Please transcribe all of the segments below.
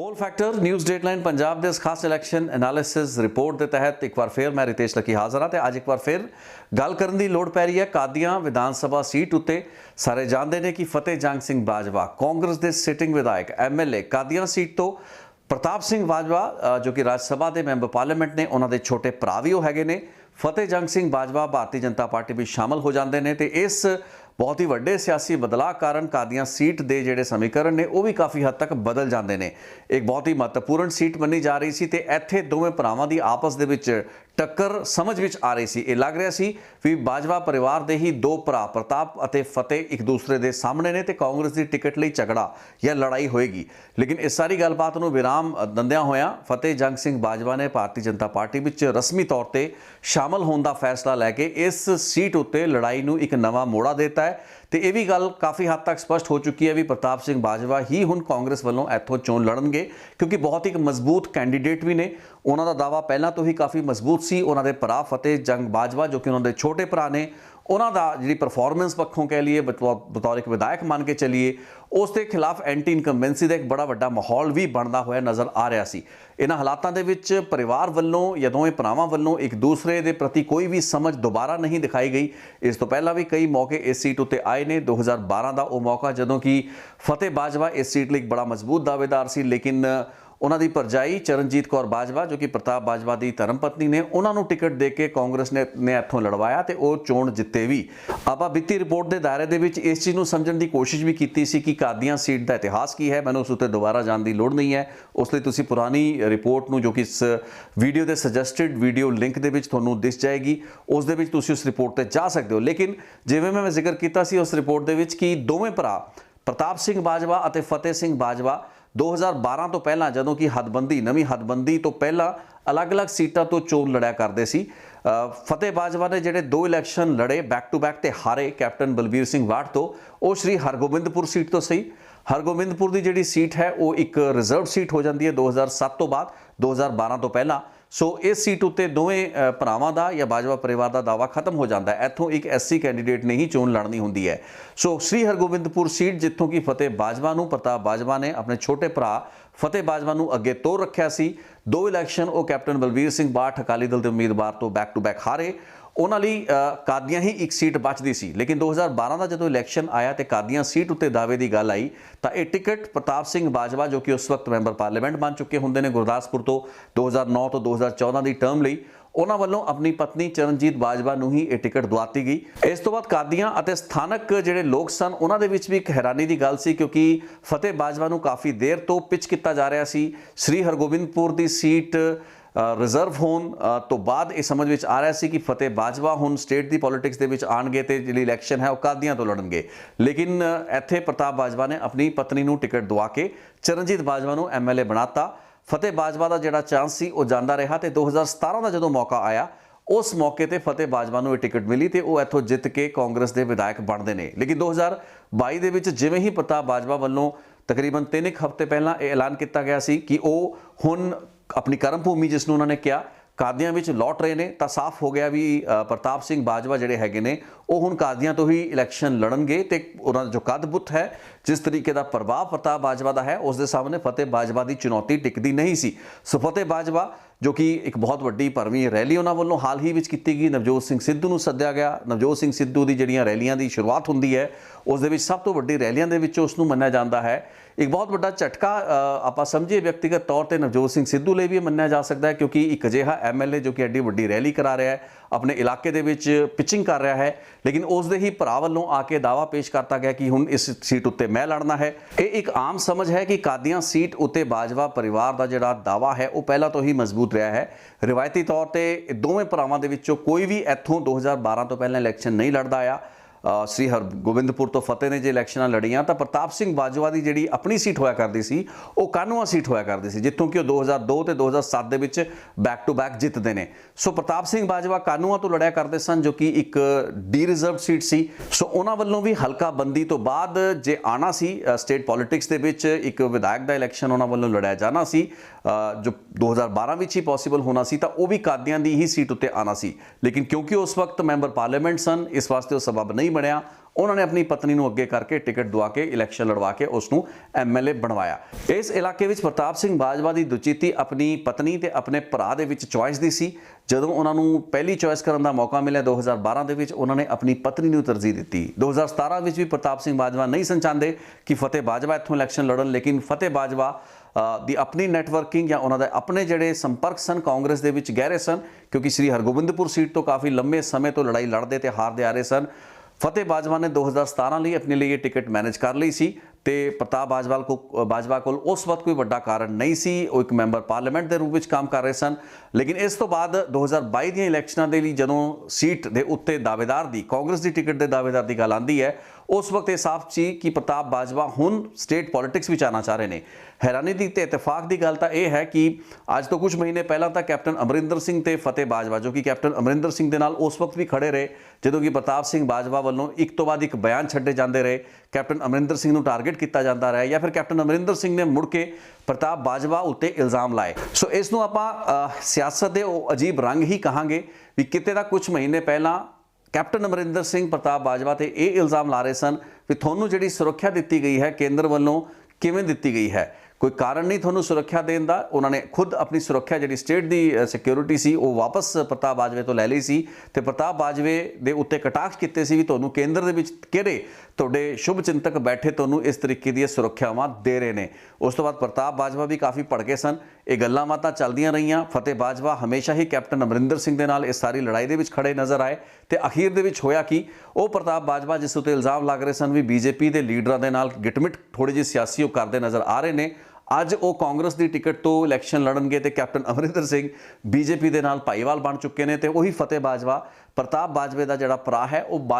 पोल factor news deadline Punjab के इस खास इलैक्शन एनालिसिस रिपोर्ट के तहत एक बार फिर मैं रितेश लकी हाज़र हाँ। तो अज एक बार फिर गल करने की लोड़ पै रही है कादियां विधान सभा सीट उत्ते। सारे जानते हैं कि फतेह जंग सिंह बाजवा कांग्रेस के सिटिंग विधायक MLA कादियां सीट तो प्रताप सिंह बाजवा जो कि राज्य सभा के मैंबर पार्लीमेंट ने उन्होंने छोटे भरा भी है ने फतेह जंग सिंह बाजवा भारतीय जनता पार्टी भी शामिल हो जाते हैं। तो इस बहुत ही वड्डे सियासी बदलाव कारण कादियां सीट के जोड़े समीकरण ने वह भी काफ़ी हद तक बदल जाते हैं। एक बहुत ही महत्वपूर्ण सीट मनी जा रही सी ते इत्थे दोवें भरावां दी आपस दे विच टक्कर समझ विच आ रही सी। लग रहा सी भी बाजवा परिवार के ही दो भरा प्रताप अते फतेह एक दूसरे के सामने ने ते कांग्रेस की टिकट लई झगड़ा या लड़ाई होएगी। लेकिन इस सारी गलबात नूं विराम दंदियां होया फतेह जंग सिंह बाजवा ने भारतीय जनता पार्टी विच रस्मी तौर पर शामिल होने का फैसला लैके इस सीट उत्ते लड़ाई नूं एक नवा मोड़ा देता है। तो यह भी गल काफ़ी हद तक स्पष्ट हो चुकी है भी प्रताप सिंह बाजवा ही हुण कांग्रेस वालों इत्थों चोण लड़नगे, क्योंकि बहुत ही मजबूत कैंडीडेट भी ने। उन्होंने दावा पहला तो ही काफ़ी मजबूत सी। उन्होंने भरा फतेह जंग बाजवा जो कि उन्होंने छोटे भरा ने उन्होंने जी परफॉर्मेंस पक्षों कह लीए बतौर एक विधायक मान के चलीए उसके खिलाफ एंटी इनकम्बेंसी का एक बड़ा वड्डा माहौल भी बनता हुआ नज़र आ रहा सी। इन्हां हालातों के विच परिवार वालों या दोवें भरावां वालों एक दूसरे के प्रति कोई भी समझ दोबारा नहीं दिखाई गई। इस तो पहला भी कई मौके इस सीट उत्ते आए ने। 2012 का वह मौका जदों कि फतेह बाजवा इस सीट लई बड़ा मजबूत दावेदार सी, लेकिन उन्होंने भरजाई चरणजीत कौर बाजवा जो कि प्रताप बाजवा की धर्म पत्नी ने उन्होंने टिकट दे के कांग्रेस ने इत्थों लड़वाया तो वह चोण जिते भी। आप बीती रिपोर्ट के दायरे दे विच इस चीज़ को समझने की कोशिश भी की सी कि कादियां सीट का इतिहास की है। मैंने उस उत्ते दोबारा जाने की लोड़ नहीं है। उसलिए तुसी पुरानी रिपोर्ट नूं जो कि इस वीडियो के सजैसटिड वीडियो लिंक दे विच तुहानूं दिस जाएगी, उस दे विच तुसी उस रिपोर्ट पर जा सकते हो। लेकिन जिवें मैं जिक्र किया सी उस रिपोर्ट दे विच कि दोवें भरा प्रताप सिंह बाजवा और फतेह सिंह बाजवा 2012 तो पहला जदों की हदबंदी नवीं हदबंदी तो पहला अलग अलग सीटों तो चोण लड़िया करते सी। फतेह बाजवा ने ਜਿਹੜੇ दो इलैक्शन लड़े बैक टू बैक तो हारे कैप्टन बलबीर सिंह वाट तो वो श्री हरगोबिंदपुर सीट तो सही। हरगोबिंदपुर की जी सीट है वो एक रिजर्व सीट हो जाती है 2007 तो बाद 2012 तो पहला। सो इस सीट उत्ते दोवें भरावां दा या बाजवा परिवार का दावा खत्म हो जाता है। इत्थों एक SC कैंडीडेट ने ही चोण लड़नी होंदी है। सो श्री हरगोबिंदपुर सीट जित्थों की फतेह बाजवा नूं प्रताप बाजवा ने अपने छोटे भरा फतेह बाजवा नूं अगे तोड़ रखिया सी। दो इलैक्शन वो कैप्टन बलबीर सिंह बाठ अकाली दल के उम्मीदवार तो बैक टू बैक हारे। उन्होंने कादियां ही एक सीट बचती सी। लेकिन 2012 का जो इलैक्शन आया तो कादियां सीट उत्ते दावे की गल आई तो यह टिकट प्रताप सिंह बाजवा जो कि उस वक्त मैंबर पार्लीमेंट बन चुके होंगे ने गुरदासपुर तो 2009 तो 2014 की टर्म लई उन्होंने वालों अपनी पत्नी चरणजीत बाजवा नूं ही यह टिकट दवाती गई। इस तो बाद कादियां अते स्थानक जिहड़े लोग सन उन्होंने भी एक हैरानी की गल सी, क्योंकि फतेह बाजवा नूं काफ़ी देर तो पिच किया जा रहा सी। श्री हरगोबिंदपुर की सीट रिजर्व होने तो बाद ये समझ में आ रहा सी कि फतेह बाजवा हुण स्टेट की पॉलिटिक्स के विच आणगे ते जिहड़ी इलैक्शन है वह कादियां तो लड़नगे। लेकिन इत्थे प्रताप बाजवा ने अपनी पत्नी नूं टिकट दवा के चरणजीत बाजवा नूं MLA बनाता। फतेह बाजवा का जिहड़ा चांस सी वो जांदा रहा तो 2017 का जो मौका आया उस मौके पर फतेह बाजवा नूं टिकट मिली तो वह इत्थों जित के कांग्रेस के विधायक बनते हैं। लेकिन 2022 के विच जिवें ही प्रताप बाजवा वालों तकरीबन 3 हफ्ते पहला ऐलान किया गया सी कि वह हुण अपनी कर्म भूमि जिसनों उन्होंने क्या कादियां विच लौट रहे हैं, तो साफ हो गया भी प्रताप सिंह बाजवा जिहड़े हैगे ने वो हुण कादियां तो ही इलैक्शन लड़नगे। तो उन्होंने जो कद बुत है जिस तरीके का प्रभाव प्रताप बाजवा का है उसके सामने फतेह बाजवा की चुनौती टिकती नहीं सी। सो फतेह बाजवा जो कि एक बहुत वड्डी भरवीं रैली उन्होंने वालों हाल ही में की गई नवजोत सिंह सिद्धू नूं सद्दिया गया। नवजोत सिंह सिद्धू की जिहड़ियां रैलियां की शुरुआत होंदी है उस दे विच सब तो वड्डी रैलियां दे विच उसनूं मन्निया जाता है। एक बहुत बड़ा झटका आप समझिए व्यक्तिगत तौर पर नवजोत सिंह सिद्धू लिए भी मन्निया जा सकता है, क्योंकि एक अजिहा MLA जो कि एड्डी वड्डी रैली करा रहा है अपने इलाके दे विच पिचिंग कर रहा है, लेकिन उसदे ही भरा वालों आके दावा पेश करता गया कि हुण इस सीट उत्ते मैं लड़ना है। ये एक आम समझ है कि कादियां सीट उत्ते बाजवा परिवार का जिहड़ा दावा है वह पहला तो ही मजबूत रहा है। रिवायती तौर पर दोवें भरावां दे विचों कोई भी इत्थों 2012 तो पहले इलैक्शन नहीं लड़दा आया। श्री हरगोबिंदपुर तो फतेह ने जो इलैक्शन लड़ियां तो प्रताप सिंह बाजवा की जी अपनी सीट होया करती सी वो कानूआ सीट होया करती सी, जितों कि 2002 तो 2007 के विच बैक टू बैक जितते हैं। सो प्रताप सिंह बाजवा कानूआ तो लड़िया करते सन जो कि एक डी रिजर्व सीट सी। सो उन्होंने वालों भी हल्का बंदी तो बाद जे आना सी स्टेट पॉलिटिक्स के विच एक विधायक का इलैक्शन उन्होंने वालों लड़ाया जाना सी जो 2012 में ही पॉसीबल होना सी, तो वह भी कादियां की ही सीट उत्ते आना सी। लेकिन क्योंकि उस वक्त मैंबर पार्लीमेंट सन इस वास्ते वो सबब नहीं बनया ਉਹਨਾਂ ਨੇ ਆਪਣੀ ਪਤਨੀ ਨੂੰ ਅੱਗੇ ਕਰਕੇ ਟਿਕਟ ਦਵਾ ਕੇ ਇਲੈਕਸ਼ਨ ਲੜਵਾ ਕੇ ਉਸ ਨੂੰ ਐਮਐਲਏ ਬਣਵਾਇਆ। ਇਸ ਇਲਾਕੇ ਵਿੱਚ ਪ੍ਰਤਾਪ ਸਿੰਘ ਬਾਜਵਾ ਦੀ ਦੁਚਿੱਤੀ ਆਪਣੀ ਪਤਨੀ ਤੇ ਆਪਣੇ ਭਰਾ ਦੇ ਵਿੱਚ ਚੁਆਇਸ ਦੀ ਸੀ। ਜਦੋਂ ਉਹਨਾਂ ਨੂੰ ਪਹਿਲੀ ਚੁਆਇਸ ਕਰਨ ਦਾ ਮੌਕਾ ਮਿਲਿਆ 2012 ਦੇ ਵਿੱਚ, ਉਹਨਾਂ ਨੇ ਆਪਣੀ ਪਤਨੀ ਨੂੰ ਤਰਜੀਹ ਦਿੱਤੀ। 2017 ਵਿੱਚ ਵੀ ਪ੍ਰਤਾਪ ਸਿੰਘ ਬਾਜਵਾ ਨਹੀਂ ਸਨ ਚਾਹੁੰਦੇ ਕਿ ਫਤਿਹ ਬਾਜਵਾ ਇੱਥੋਂ ਇਲੈਕਸ਼ਨ ਲੜਨ, ਲੇਕਿਨ ਫਤਿਹ ਬਾਜਵਾ ਦੀ ਆਪਣੀ ਨੈਟਵਰਕਿੰਗ ਜਾਂ ਉਹਨਾਂ ਦੇ ਆਪਣੇ ਜਿਹੜੇ ਸੰਪਰਕ ਸਨ ਕਾਂਗਰਸ ਦੇ ਵਿੱਚ ਗਹਿਰੇ ਸਨ, ਕਿਉਂਕਿ ਸ੍ਰੀ ਹਰਗੋਬਿੰਦਪੁਰ ਸੀਟ ਤੋਂ ਕਾਫੀ ਲੰਮੇ ਸਮੇਂ ਤੋਂ ਲੜਾਈ ਲੜਦੇ ਤੇ ਹਾਰਦੇ ਆ ਰਹੇ ਸਨ। ਫਤਿਹ ਬਾਜਵਾ ਨੇ 2017 ਲਈ ਆਪਣੇ ਲਈ ਇਹ ਟਿਕਟ ਮੈਨੇਜ ਕਰ ਲਈ ਸੀ ਤੇ ਪ੍ਰਤਾਪ ਬਾਜਵਾ ਕੋਲ ਉਸ ਵਕਤ ਕੋਈ ਵੱਡਾ ਕਾਰਨ ਨਹੀਂ ਸੀ। ਉਹ ਇੱਕ ਮੈਂਬਰ ਪਾਰਲੀਮੈਂਟ ਦੇ ਰੂਪ ਵਿੱਚ ਕੰਮ ਕਰ ਰਹੇ ਸਨ। ਲੇਕਿਨ ਇਸ ਤੋਂ ਬਾਅਦ 2022 ਦੀਆਂ ਇਲੈਕਸ਼ਨਾਂ ਦੇ ਲਈ ਜਦੋਂ ਸੀਟ ਦੇ ਉੱਤੇ ਦਾਅਵੇਦਾਰ ਦੀ, ਕਾਂਗਰਸ ਦੀ ਟਿਕਟ ਦੇ ਦਾਅਵੇਦਾਰ ਦੀ ਗੱਲ ਆਉਂਦੀ ਹੈ, ਉਸ ਵਕਤ ਇਹ ਸਾਫ਼ ਸੀ ਕਿ ਪ੍ਰਤਾਪ ਬਾਜਵਾ ਹੁਣ ਸਟੇਟ ਪੋਲਿਟਿਕਸ ਵਿੱਚ ਆਉਣਾ ਚਾਹ ਰਹੇ ਨੇ। ਹੈਰਾਨੀ ਦੀ ਤੇ ਇਤਫਾਕ ਦੀ ਗੱਲ ਤਾਂ ਇਹ ਹੈ ਕਿ ਅੱਜ ਤੋਂ ਕੁਝ ਮਹੀਨੇ ਪਹਿਲਾਂ ਤਾਂ ਕੈਪਟਨ ਅਮਰਿੰਦਰ ਸਿੰਘ ਤੇ ਫਤਿਹ ਬਾਜਵਾ, ਜੋ ਕਿ ਕੈਪਟਨ ਅਮਰਿੰਦਰ ਸਿੰਘ ਦੇ ਨਾਲ ਉਸ ਵਕਤ ਵੀ ਖੜੇ ਰਹੇ ਜਦੋਂ ਕਿ ਪ੍ਰਤਾਪ ਸਿੰਘ ਬਾਜਵਾ ਵੱਲੋਂ ਇੱਕ ਤੋਂ ਬਾਅਦ ਇੱਕ ਬਿਆਨ ਛੱਡੇ ਜਾਂਦੇ ਰਹੇ, ਕੈਪਟਨ ਅਮਰਿੰਦਰ ਸਿੰਘ ਨੂੰ ਟਾਰਗੇਟ ਕੀਤਾ ਜਾਂਦਾ ਰਿਹਾ ਜਾਂ ਫਿਰ ਕੈਪਟਨ ਅਮਰਿੰਦਰ ਸਿੰਘ ਨੇ ਮੁੜ ਕੇ ਪ੍ਰਤਾਪ ਬਾਜਵਾ ਉੱਤੇ ਇਲਜ਼ਾਮ ਲਾਏ। ਸੋ ਇਸ ਨੂੰ ਆਪਾਂ ਸਿਆਸਤ ਦੇ ਉਹ ਅਜੀਬ ਰੰਗ ਹੀ ਕਹਾਂਗੇ ਵੀ ਕਿਤੇ ਦਾ ਕੁਝ ਮਹੀਨੇ ਪਹਿਲਾਂ ਕੈਪਟਨ ਅਮਰਿੰਦਰ ਸਿੰਘ ਪ੍ਰਤਾਪ ਬਾਜਵਾ ਤੇ ਇਹ ਇਲਜ਼ਾਮ ਲਾ ਰਹੇ ਸਨ ਵੀ ਤੁਹਾਨੂੰ ਜਿਹੜੀ ਸੁਰੱਖਿਆ ਦਿੱਤੀ ਗਈ ਹੈ ਕੇਂਦਰ ਵੱਲੋਂ ਕਿਵੇਂ ਦਿੱਤੀ ਗਈ ਹੈ, ਕੋਈ ਕਾਰਨ ਨਹੀਂ ਤੁਹਾਨੂੰ ਸੁਰੱਖਿਆ ਦੇਣ ਦਾ। ਉਹਨਾਂ ਨੇ ਖੁਦ ਆਪਣੀ ਸੁਰੱਖਿਆ ਜਿਹੜੀ ਸਟੇਟ ਦੀ ਸਿਕਿਉਰਿਟੀ ਸੀ ਉਹ ਵਾਪਸ ਪ੍ਰਤਾਪ ਬਾਜਵੇ ਤੋਂ ਲੈ ਲਈ ਸੀ ਤੇ ਪ੍ਰਤਾਪ ਬਾਜਵੇ ਦੇ ਉੱਤੇ ਕਟਾਕਸ਼ ਕੀਤੇ ਸੀ ਵੀ ਤੁਹਾਨੂੰ ਕੇਂਦਰ ਦੇ ਵਿੱਚ ਕਿਹੜੇ ਤੁਹਾਡੇ ਸ਼ੁਭ ਚਿੰਤਕ ਬੈਠੇ ਤੁਹਾਨੂੰ ਇਸ ਤਰੀਕੇ ਦੀਆਂ ਸੁਰੱਖਿਆਵਾਂ ਦੇ ਰਹੇ ਨੇ। ਉਸ ਤੋਂ ਬਾਅਦ ਪ੍ਰਤਾਪ ਬਾਜਵਾ ਵੀ ਕਾਫੀ ਭੜਕੇ ਸਨ। ਇਹ ਗੱਲਾਂ ਬਾਤਾਂ ਚੱਲਦੀਆਂ ਰਹੀਆਂ। ਫਤਿਹ ਬਾਜਵਾ ਹਮੇਸ਼ਾ ਹੀ ਕੈਪਟਨ ਅਮਰਿੰਦਰ ਸਿੰਘ ਦੇ ਨਾਲ ਇਸ ਸਾਰੀ ਲੜਾਈ ਦੇ ਵਿੱਚ ਖੜੇ ਨਜ਼ਰ ਆਏ ਤੇ ਅਖੀਰ ਦੇ ਵਿੱਚ ਹੋਇਆ ਕਿ ਉਹ ਪ੍ਰਤਾਪ ਬਾਜਵਾ ਜਿਸ ਉੱਤੇ ਇਲਜ਼ਾਮ ਲੱਗ ਰਹੇ ਸਨ ਵੀ ਬੀਜੇਪੀ ਦੇ ਲੀਡਰਾਂ ਦੇ ਨਾਲ ਗਿਟਮਿਟ ਥੋੜੀ ਜਿਹੀ ਸਿਆਸੀ ਉਹ ਕਰਦੇ ਨਜ਼ਰ ਆ ਰਹੇ ਨੇ, ਅੱਜ ਉਹ ਕਾਂਗਰਸ ਦੀ ਟਿਕਟ ਤੋਂ ਇਲੈਕਸ਼ਨ ਲੜਨਗੇ ਤੇ ਕੈਪਟਨ ਅਮਰਿੰਦਰ ਸਿੰਘ ਬੀਜੇਪੀ ਦੇ ਨਾਲ ਭਾਈਵਾਲ ਬਣ ਚੁੱਕੇ ਨੇ ਤੇ ਉਹੀ ਫਤਿਹ ਬਾਜਵਾ ਪ੍ਰਤਾਪ ਬਾਜਵੇ ਦਾ ਜਿਹੜਾ ਭਰਾ ਹੈ ਉਹ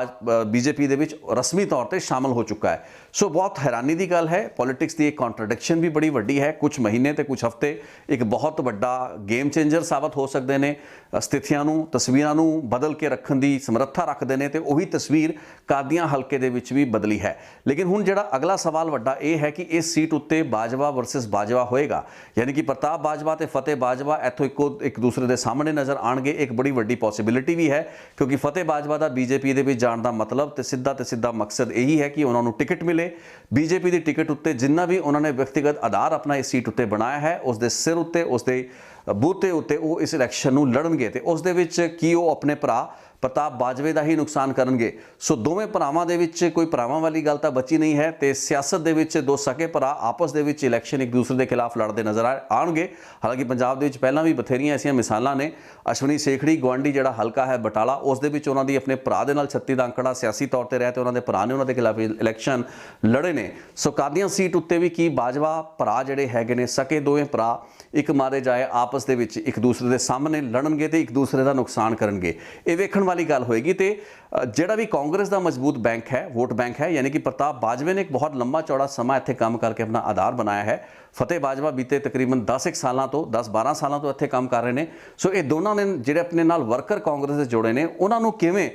ਬੀਜੇਪੀ ਦੇ ਵਿੱਚ ਰਸਮੀ ਤੌਰ ਤੇ ਸ਼ਾਮਲ ਹੋ ਚੁੱਕਾ ਹੈ। ਸੋ ਬਹੁਤ ਹੈਰਾਨੀ ਦੀ ਗੱਲ ਹੈ। ਪੋਲਿਟਿਕਸ ਦੀ ਇੱਕ ਕੰਟਰਡਿਕਸ਼ਨ ਵੀ ਬੜੀ ਵੱਡੀ ਹੈ। ਕੁਝ ਮਹੀਨੇ ਤੇ ਕੁਝ ਹਫ਼ਤੇ ਇੱਕ ਬਹੁਤ ਵੱਡਾ ਗੇਮ ਚੇਂਜਰ ਸਾਬਤ ਹੋ ਸਕਦੇ ਨੇ। ਸਥਿਤੀਆਂ ਨੂੰ, ਤਸਵੀਰਾਂ ਨੂੰ ਬਦਲ ਕੇ ਰੱਖਣ ਦੀ ਸਮਰੱਥਾ ਰੱਖਦੇ ਨੇ ਤੇ ਉਹੀ ਤਸਵੀਰ ਕਾਦੀਆਂ ਹਲਕੇ ਦੇ ਵਿੱਚ ਵੀ ਬਦਲੀ ਹੈ। ਲੇਕਿਨ ਹੁਣ ਜਿਹੜਾ ਅਗਲਾ ਸਵਾਲ ਵੱਡਾ ਇਹ ਹੈ ਕਿ ਇਸ ਸੀਟ ਉੱਤੇ ਬਾਜਵਾ ਵਰਸਸ ਬਾਜਵਾ ਹੋਏਗਾ, ਯਾਨੀ ਕਿ ਪ੍ਰਤਾਪ ਬਾਜਵਾ ਤੇ ਫਤਿਹ ਬਾਜਵਾ ਇੱਥੋਂ ਇੱਕ ਦੂਸਰੇ ਦੇ ਸਾਹਮਣੇ ਨਜ਼ਰ ਆਉਣਗੇ। ਇੱਕ ਬੜੀ ਵੱਡੀ ਪੋਸੀਬਿਲਿਟੀ ਵੀ ਹੈ ਕਿਉਂਕਿ ਫਤਿਹ ਬਾਜਵਾ ਦਾ ਬੀਜੇਪੀ ਦੇ ਵਿੱਚ ਜਾਣ ਦਾ ਮਤਲਬ ਤੇ ਸਿੱਧਾ ਮਕਸਦ ਇਹੀ ਹੈ ਕਿ ਉਹਨਾਂ ਨੂੰ ਟਿਕਟ ਮਿਲੇ। ਬੀਜੇਪੀ ਦੀ ਟਿਕਟ ਉੱਤੇ ਜਿੰਨਾ ਵੀ ਉਹਨਾਂ ਨੇ ਵਿਅਕਤੀਗਤ ਆਧਾਰ ਆਪਣਾ ਇਸ ਸੀਟ ਉੱਤੇ ਬਣਾਇਆ ਹੈ ਉਸ ਦੇ ਸਿਰ ਉੱਤੇ, ਉਸ ਦੇ ਬੂਤੇ ਉੱਤੇ ਉਹ ਇਸ ਇਲੈਕਸ਼ਨ ਨੂੰ ਲੜਨਗੇ ਤੇ ਉਸ ਦੇ ਵਿੱਚ ਕੀ ਉਹ ਆਪਣੇ ਭਰਾ ਪ੍ਰਤਾਪ ਬਾਜਵੇ ਦਾ ਹੀ ਨੁਕਸਾਨ ਕਰਨਗੇ। ਸੋ ਦੋਵੇਂ ਭਰਾਵਾਂ ਦੇ ਵਿੱਚ ਕੋਈ ਭਰਾਵਾਂ ਵਾਲੀ ਗੱਲ ਤਾਂ ਬਚੀ ਨਹੀਂ ਹੈ ਤੇ ਸਿਆਸਤ ਦੇ ਵਿੱਚ ਦੋ ਸਕੇ ਭਰਾ ਆਪਸ ਦੇ ਵਿੱਚ ਇਲੈਕਸ਼ਨ ਇੱਕ ਦੂਸਰੇ ਦੇ ਖਿਲਾਫ ਲੜਦੇ ਨਜ਼ਰ ਆਉਣਗੇ। ਹਾਲਾਂਕਿ ਪੰਜਾਬ ਦੇ ਵਿੱਚ ਪਹਿਲਾਂ ਵੀ ਬਥੇਰੀਆਂ ਐਸੀਆਂ ਮਿਸਾਲਾਂ ਨੇ। ਅਸ਼ਵਨੀ ਸੇਖੜੀ ਗੁਆਂਢੀ ਜਿਹੜਾ ਹਲਕਾ ਹੈ ਬਟਾਲਾ, ਉਸ ਦੇ ਵਿੱਚ ਉਹਨਾਂ ਦੀ ਆਪਣੇ ਭਰਾ ਦੇ ਨਾਲ 36 ਦਾ ਅੰਕੜਾ ਸਿਆਸੀ ਤੌਰ ਤੇ ਰਿਹਾ ਤੇ ਉਹਨਾਂ ਦੇ ਭਰਾ ਨੇ ਉਹਨਾਂ ਦੇ ਖਿਲਾਫ ਇਲੈਕਸ਼ਨ ਲੜੇ ਨੇ। ਸੋ ਕਾਦੀਆਂ ਸੀਟ ਉੱਤੇ ਵੀ ਕੀ ਬਾਜਵਾ ਭਰਾ ਜਿਹੜੇ ਹੈਗੇ ਨੇ ਸਕੇ ਦੋਵੇਂ ਭਰਾ ਇੱਕ ਮਾਰੇ ਜਾਏ ਆਪਸ ਦੇ ਵਿੱਚ ਇੱਕ ਦੂਸਰੇ ਦੇ ਸਾਹਮਣੇ ਲੜਨਗੇ ਤੇ ਇੱਕ ਦੂਸਰੇ ਦਾ ਨੁਕਸਾਨ ਕਰਨਗੇ। ਇਹ ਵੇਖਣ ਵਾਲੀ ਗੱਲ ਹੋਏਗੀ ਤੇ ਜਿਹੜਾ ਵੀ ਕਾਂਗਰਸ ਦਾ ਮਜ਼ਬੂਤ ਬੈਂਕ ਹੈ, ਵੋਟ ਬੈਂਕ ਹੈ, ਯਾਨੀ ਕਿ ਪ੍ਰਤਾਪ ਬਾਜਵੇ ਨੇ ਇੱਕ ਬਹੁਤ ਲੰਮਾ ਚੌੜਾ ਸਮਾਂ ਇੱਥੇ ਕੰਮ ਕਰਕੇ ਆਪਣਾ ਆਧਾਰ ਬਣਾਇਆ ਹੈ। ਫਤਿਹ ਬਾਜਵਾ ਬੀਤੇ ਤਕਰੀਬਨ 10-12 ਸਾਲਾਂ ਤੋਂ ਇੱਥੇ ਕੰਮ ਕਰ ਰਹੇ ਨੇ। ਸੋ ਇਹ ਦੋਨਾਂ ਨੇ ਜਿਹੜੇ ਆਪਣੇ ਨਾਲ ਵਰਕਰ ਕਾਂਗਰਸ ਦੇ ਜੋੜੇ ਨੇ ਉਹਨਾਂ ਨੂੰ ਕਿਵੇਂ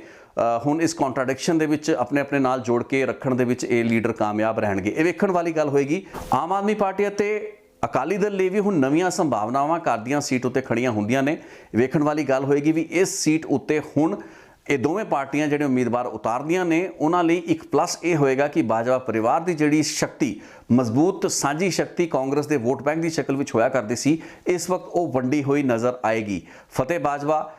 ਹੁਣ ਇਸ ਕੰਟਰਡਿਕਸ਼ਨ ਦੇ ਵਿੱਚ ਆਪਣੇ ਨਾਲ ਜੋੜ ਕੇ ਰੱਖਣ ਦੇ ਵਿੱਚ ਇਹ ਲੀਡਰ ਕਾਮਯਾਬ ਰਹਿਣਗੇ, ਇਹ ਵੇਖਣ ਵਾਲੀ ਗੱਲ ਹੋਏਗੀ। ਆਮ ਆਦਮੀ ਪਾਰਟੀ ਅਤੇ ਅਕਾਲੀ ਦਲ ਲਈ ਵੀ ਹੁਣ ਨਵੀਆਂ ਸੰਭਾਵਨਾਵਾਂ ਕਾਦੀਆਂ ਸੀਟ ਉੱਤੇ ਖੜੀਆਂ ਹੁੰਦੀਆਂ ਨੇ। ਵੇਖਣ ਵਾਲੀ ਗੱਲ ਹੋਏਗੀ ਵੀ ਇਸ ਸੀਟ ਉੱਤੇ ਹੁਣ ਇਹ ਦੋਵੇਂ ਪਾਰਟੀਆਂ ਜਿਹੜੇ ਉਮੀਦਵਾਰ ਉਤਾਰਦੀਆਂ ਨੇ ਉਹਨਾਂ ਲਈ ਇੱਕ ਪਲੱਸ ਇਹ ਹੋਏਗਾ ਕਿ ਬਾਜਵਾ ਪਰਿਵਾਰ ਦੀ ਜਿਹੜੀ ਸ਼ਕਤੀ, ਮਜ਼ਬੂਤ ਸਾਂਝੀ ਸ਼ਕਤੀ ਕਾਂਗਰਸ ਦੇ ਵੋਟ ਬੈਂਕ ਦੀ ਸ਼ਕਲ ਵਿੱਚ ਹੋਇਆ ਕਰਦੀ ਸੀ, ਇਸ ਵਕਤ ਉਹ ਵੰਡੀ ਹੋਈ ਨਜ਼ਰ ਆਏਗੀ। ਫਤਿਹ ਬਾਜਵਾ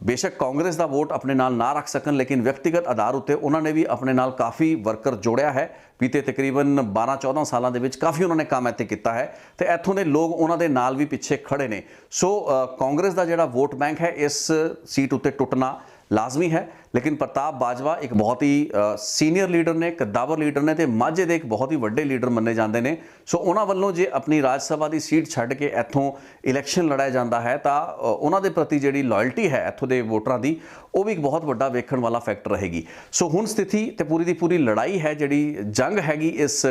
ਬੇਸ਼ੱਕ ਕਾਂਗਰਸ ਦਾ ਵੋਟ ਆਪਣੇ ਨਾਲ ਨਾ ਰੱਖ ਸਕਣ ਲੇਕਿਨ ਵਿਅਕਤੀਗਤ ਆਧਾਰ ਉੱਤੇ ਉਹਨਾਂ ਨੇ ਵੀ ਆਪਣੇ ਨਾਲ ਕਾਫੀ ਵਰਕਰ ਜੋੜਿਆ ਹੈ। ਬੀਤੇ ਤਕਰੀਬਨ 12-14 ਸਾਲਾਂ ਦੇ ਵਿੱਚ ਕਾਫੀ ਉਹਨਾਂ ਨੇ ਕੰਮ ਇੱਥੇ ਕੀਤਾ ਹੈ ਤੇ ਇੱਥੋਂ ਦੇ ਲੋਕ ਉਹਨਾਂ ਦੇ ਨਾਲ ਵੀ ਪਿੱਛੇ ਖੜੇ ਨੇ। ਸੋ ਕਾਂਗਰਸ ਦਾ ਜਿਹੜਾ ਵੋਟ ਬੈਂਕ ਹੈ ਇਸ ਸੀਟ ਉੱਤੇ ਟੁੱਟਣਾ ਲਾਜ਼ਮੀ ਹੈ। ਲੇਕਿਨ ਪ੍ਰਤਾਪ ਬਾਜਵਾ ਇੱਕ ਬਹੁਤ ਹੀ ਸੀਨੀਅਰ ਲੀਡਰ ਨੇ, ਕਦਾਵਰ ਲੀਡਰ ਨੇ ਤੇ ਮਾਝੇ ਦੇ ਇੱਕ ਬਹੁਤ ਹੀ ਵੱਡੇ ਲੀਡਰ ਮੰਨੇ ਜਾਂਦੇ ਨੇ। ਸੋ ਉਹਨਾਂ ਵੱਲੋਂ ਜੇ ਆਪਣੀ ਰਾਜ ਸਭਾ ਦੀ ਸੀਟ ਛੱਡ ਕੇ ਇੱਥੋਂ ਇਲੈਕਸ਼ਨ ਲੜਾਇਆ ਜਾਂਦਾ ਹੈ ਤਾਂ ਉਹਨਾਂ ਦੇ ਪ੍ਰਤੀ ਜਿਹੜੀ ਲਾਇਲਟੀ ਹੈ ਇੱਥੋਂ ਦੇ ਵੋਟਰਾਂ ਦੀ, ਉਹ ਵੀ ਇੱਕ ਬਹੁਤ ਵੱਡਾ ਵੇਖਣ ਵਾਲਾ ਫੈਕਟਰ ਰਹੇਗੀ। ਸੋ ਹੁਣ ਸਥਿਤੀ ਤੇ ਪੂਰੀ ਦੀ ਪੂਰੀ ਲੜਾਈ ਹੈ, ਜਿਹੜੀ ਜੰਗ ਹੈਗੀ ਇਸ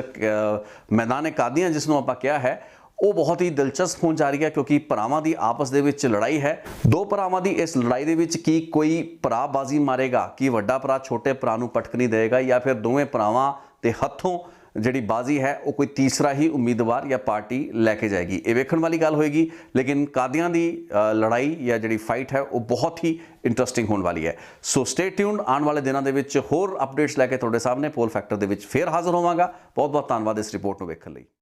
ਮੈਦਾਨ ਕਾਦੀਆਂ ਜਿਸ ਨੂੰ ਆਪਾਂ ਕਿਹਾ ਹੈ, ਉਹ ਬਹੁਤ ਹੀ ਦਿਲਚਸਪ ਹੋਣ ਜਾ ਰਹੀ ਹੈ ਕਿਉਂਕਿ ਭਰਾਵਾਂ ਦੀ ਆਪਸ ਦੇ ਵਿੱਚ ਲੜਾਈ ਹੈ। ਦੋ ਭਰਾਵਾਂ ਦੀ ਇਸ ਲੜਾਈ ਦੇ ਵਿੱਚ ਕੀ ਕੋਈ ਭਰਾ ਬਾਜ਼ੀ ਮਾਰੇਗਾ, ਕੀ ਵੱਡਾ ਭਰਾ ਛੋਟੇ ਭਰਾ ਨੂੰ ਪਟਕਣੀ ਦੇਵੇਗਾ ਜਾਂ ਫਿਰ ਦੋਵੇਂ ਭਰਾਵਾਂ ਦੇ ਹੱਥੋਂ ਜਿਹੜੀ ਬਾਜ਼ੀ ਹੈ ਉਹ ਕੋਈ ਤੀਸਰਾ ਹੀ ਉਮੀਦਵਾਰ ਜਾਂ ਪਾਰਟੀ ਲੈ ਕੇ ਜਾਏਗੀ। ਇਹ ਵੇਖਣ ਵਾਲੀ ਗੱਲ ਹੋਏਗੀ, ਲੇਕਿਨ ਕਾਦੀਆਂ ਦੀ ਲੜਾਈ ਜਾਂ ਜਿਹੜੀ ਫਾਈਟ ਹੈ ਉਹ ਬਹੁਤ ਹੀ ਇੰਟਰਸਟਿੰਗ ਹੋਣ ਵਾਲੀ ਹੈ। ਸੋ ਸਟੇ ਟਿਊਨਡ, ਆਉਣ ਵਾਲੇ ਦਿਨਾਂ ਦੇ ਵਿੱਚ ਹੋਰ ਅਪਡੇਟਸ ਲੈ ਕੇ ਤੁਹਾਡੇ ਸਾਹਮਣੇ ਪੋਲ ਫੈਕਟਰ ਦੇ ਵਿੱਚ ਫੇਰ ਹਾਜ਼ਰ ਹੋਵਾਂਗਾ। ਬਹੁਤ ਬਹੁਤ ਧੰਨਵਾਦ ਇਸ ਰਿਪੋਰਟ ਨੂੰ ਵੇਖਣ ਲਈ।